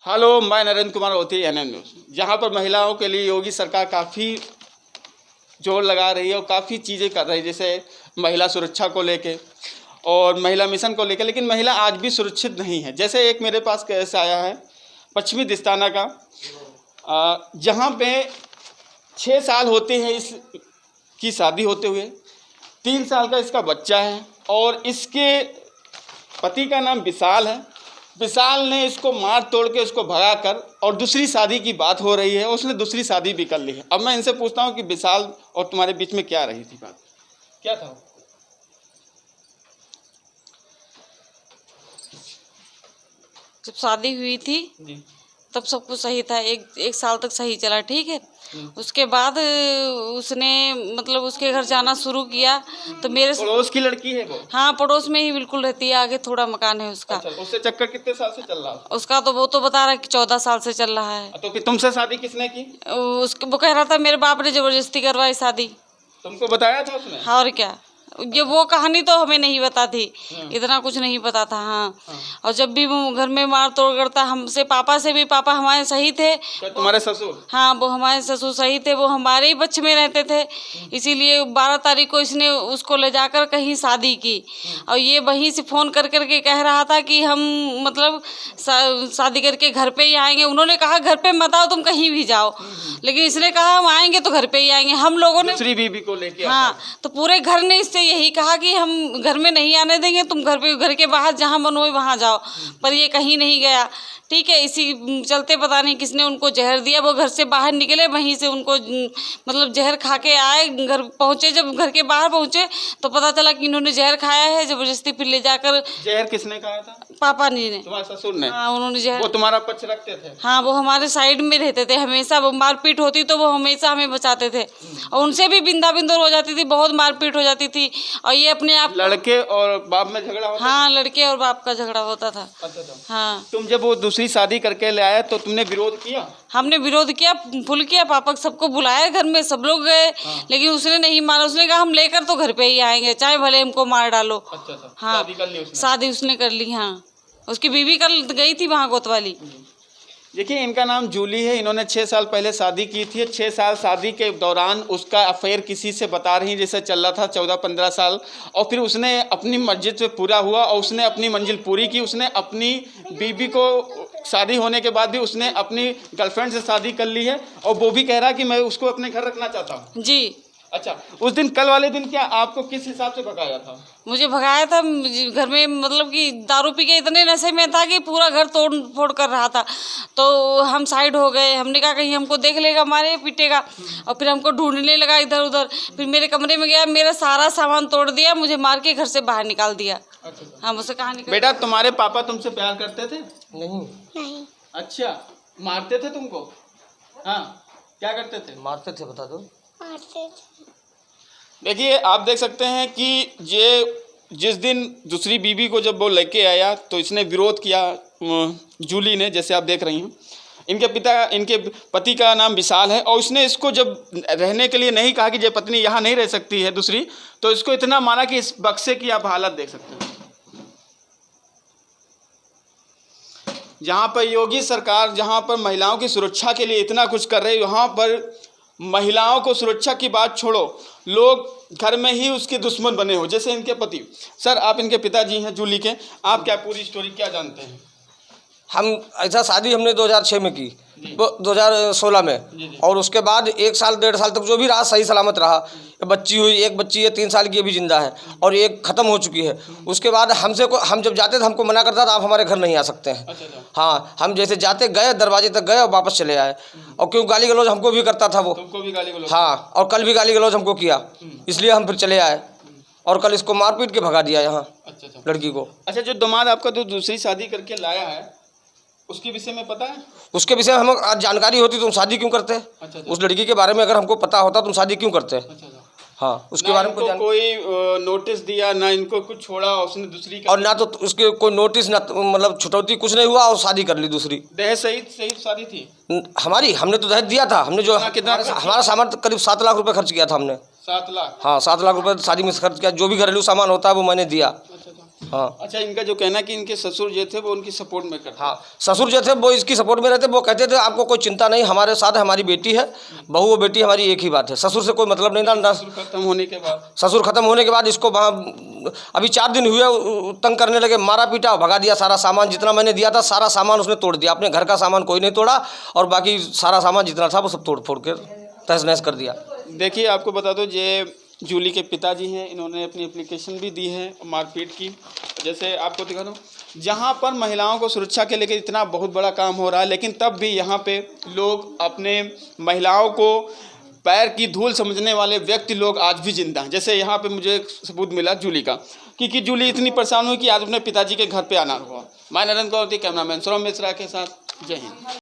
Hello, मैं नरेंद्र कुमार ओती, NN news. जहाँ पर महिलाओं के लिए योगी सरकार काफ़ी जोर लगा रही है और काफ़ी चीज़ें कर रही है, जैसे महिला सुरक्षा को लेके और महिला मिशन को लेके, लेकिन महिला आज भी सुरक्षित नहीं है। जैसे एक मेरे पास केस आया है पश्चिमी दिस्ताना का, जहाँ पे 6 साल होते हैं इसकी शादी होते हुए, 3 साल का इसका बच्चा है और इसके पति का नाम विशाल है। विशाल ने इसको मार तोड़ के इसको भगा कर और दूसरी शादी की बात हो रही है, उसने दूसरी शादी भी कर ली है। अब मैं इनसे पूछता हूँ कि विशाल और तुम्हारे बीच में क्या रही थी बात, क्या था? जब शादी हुई थी जी। तब सब कुछ सही था, एक साल तक सही चला, ठीक है। उसके बाद उसने मतलब उसके घर जाना शुरू किया तो मेरे पड़ोस की लड़की है वो? हाँ, पड़ोस में ही बिल्कुल रहती है, आगे थोड़ा मकान है उसका। अच्छा, उससे चक्कर कितने साल से चल रहा है उसका? तो वो तो बता रहा है कि 14 साल से चल रहा है। तो फिर तुमसे शादी किसने की? वो कह रहा था मेरे बाप ने जबरदस्ती करवाई शादी। तुमको बताया था उसने? और क्या, ये वो कहानी तो हमें नहीं पता थी, इतना कुछ नहीं पता था। हाँ। और जब भी वो घर में मार तोड़ करता हमसे, पापा से भी, पापा हमारे सही थे। तुम्हारे ससुर? हाँ, वो हमारे ससुर सही थे, वो हमारे ही पक्ष में रहते थे। इसीलिए 12 तारीख को इसने उसको ले जाकर कहीं शादी की और ये वहीं से फ़ोन कर करके कह रहा था कि हम मतलब शादी करके घर पे ही आएंगे। उन्होंने कहा घर पे मत आओ, तुम कहीं भी जाओ, लेकिन इसने कहा हम आएंगे तो घर पे ही आएंगे। हम लोगों ने दूसरी बीबी को लेके? हाँ, तो पूरे घर ने इससे यही कहा कि हम घर में नहीं आने देंगे, तुम घर के बाहर जहाँ मन हो वहाँ जाओ, पर ये कहीं नहीं गया, ठीक है। इसी चलते पता नहीं किसने उनको जहर दिया, वो घर से बाहर निकले, वहीं से उनको मतलब जहर खा के आए, घर पहुँचे। जब घर के बाहर पहुँचे तो पता चला कि इन्होंने जहर खाया है, जबरदस्ती फिर ले जाकर। जहर किसने खाया था? पापा जी ने। तुम्हारे ससुर ने? हाँ, उन्होंने जहर। वो तुम्हारा पक्ष रखते थे? हाँ, वो हमारे साइड में रहते थे हमेशा। वो मारपीट होती तो वो हमेशा हमें बचाते थे और उनसे भी बिंदा बिंदर हो जाती थी, बहुत मारपीट हो जाती थी। और ये अपने आप लड़के और बाप में झगड़ा होता? हाँ, लड़के और बाप का झगड़ा होता था। अच्छा। हाँ। तुम जब वो दूसरी शादी करके ले आया तो तुमने विरोध किया? हमने विरोध किया, फुल किया, पापा सबको बुलाया, घर में सब लोग गए। लेकिन उसने नहीं माना, उसने कहा हम लेकर तो घर पे ही आएंगे, चाहे भले हमको मार डालो। अच्छा। हाँ, शादी कर ली उसने? शादी उसने कर ली। हाँ, उसकी बीवी कल गई थी वहाँ कोतवाली। देखिए, इनका नाम जूली है। इन्होंने 6 साल पहले शादी की थी। 6 साल शादी के दौरान उसका अफेयर किसी से बता रही जैसे चल रहा था, 14-15 साल। और फिर उसने अपनी मस्जिद पे पूरा हुआ और उसने अपनी मंजिल पूरी की। उसने अपनी बीबी को शादी होने के बाद भी उसने अपनी गर्लफ्रेंड से शादी कर ली है और वो भी कह रहा कि मैं उसको अपने घर रखना चाहता हूँ। जी। अच्छा, उस दिन कल वाले दिन क्या आपको किस हिसाब से भगाया था? मुझे भगाया था घर में, मतलब कि दारू पी के इतने नशे में था कि पूरा घर तोड़ फोड़ कर रहा था। तो हम साइड हो गए, हमने कहा कहीं हमको देख लेगा, मारे पीटेगा। और फिर हमको ढूंढने लगा इधर उधर। फिर मेरे कमरे में गया, मेरा सारा सामान तोड़ दिया, मुझे मार के घर से बाहर निकाल दिया। अच्छा। हाँ, मुझसे कहा निकल। बेटा, तुम्हारे पापा तुमसे प्यार करते थे? नहीं। अच्छा, मारते थे तुमको? हाँ, क्या करते थे? मारते थे, बता दो। मारते थे। देखिए, आप देख सकते हैं कि ये जिस दिन दूसरी बीबी को जब वो लेके आया तो इसने विरोध किया, जूली ने, जैसे आप देख रही हैं। इनके पति का नाम विशाल है और उसने इसको जब रहने के लिए नहीं कहा कि ये पत्नी यहाँ नहीं रह सकती है दूसरी, तो इसको इतना मारा कि इस बक्से की आप हालत देख सकते हैं। जहाँ पर योगी सरकार, जहाँ पर महिलाओं की सुरक्षा के लिए इतना कुछ कर रही है, वहाँ पर महिलाओं को सुरक्षा की बात छोड़ो, लोग घर में ही उसके दुश्मन बने हो, जैसे इनके पति। सर, आप इनके पिताजी हैं जूली के, आप क्या पूरी स्टोरी क्या जानते हैं? हम ऐसा शादी हमने 2006 में की, 2016 में। और उसके बाद 1 साल 1.5 साल तक जो भी रहा सही सलामत रहा। बच्ची हुई, एक बच्ची है 3 साल की, अभी जिंदा है, और एक ख़त्म हो चुकी है। उसके बाद हम जब जाते थे हमको मना करता था, आप हमारे घर नहीं आ सकते हैं। हाँ, हम जैसे जाते गए, दरवाजे तक गए और वापस चले आए। और क्यों गाली गलौज हमको भी करता था वो। तुमको भी गाली गलौज? हाँ, और कल भी गाली गलौज हमको किया, इसलिए हम फिर चले आए और कल इसको मार पीट के भगा दिया यहाँ। अच्छा। लड़की को। अच्छा, जो दामाद आपका जो दूसरी शादी करके लाया है उसके विषय में पता है? उसके विषय में हमें आज जानकारी होती तुम शादी क्यों करते? अच्छा। उस लड़की के बारे में अगर हमको पता होता तुम शादी क्यों करते? अच्छा। हाँ, उसके बारे में कोई नोटिस दिया ना, इनको कुछ छोड़ा, उसने दूसरी और ना तो उसके कोई नोटिस, ना मतलब छुटौती, कुछ नहीं हुआ और शादी कर ली दूसरी। दहेज सहित शादी थी हमने तो दहेज दिया था। हमने जो हमारा सामान करीब 7 लाख रुपए खर्च किया था हमने। 7 लाख? हाँ, 7 लाख रुपए शादी में खर्च किया। जो भी घरेलू सामान होता है वो मैंने दिया। हाँ अच्छा, इनका जो कहना है कि इनके ससुर जो थे वो उनकी सपोर्ट में करते। हाँ, ससुर जो थे वो इसकी सपोर्ट में रहते। वो कहते थे आपको कोई चिंता नहीं, हमारे साथ हमारी बेटी है, बहू और बेटी हमारी एक ही बात है। ससुर से कोई मतलब नहीं था ना। खत्म होने के बाद ससुर खत्म होने के बाद इसको वहाँ अभी 4 दिन हुए तंग करने लगे, मारा पीटा, भगा दिया। सारा सामान जितना मैंने दिया था सारा सामान उसने तोड़ दिया। अपने घर का सामान कोई नहीं तोड़ा और बाकी सारा सामान जितना था वो सब तोड़ फोड़ कर तहस नहस कर दिया। देखिए, आपको बता दो, ये जूली के पिताजी हैं, इन्होंने अपनी एप्लीकेशन भी दी है मारपीट की। जैसे आपको दिखा दूँ, जहाँ पर महिलाओं को सुरक्षा के लेकर इतना बहुत बड़ा काम हो रहा है, लेकिन तब भी यहाँ पे लोग अपने महिलाओं को पैर की धूल समझने वाले व्यक्ति लोग आज भी जिंदा हैं। जैसे यहाँ पे मुझे एक सबूत मिला जूली का, कि जूली इतनी परेशान हुई कि आज अपने पिताजी के घर पे आना हुआ। मैं नरेंद्र कौर, कैमरामैन सौरभ मिश्रा के साथ, जय हिंद।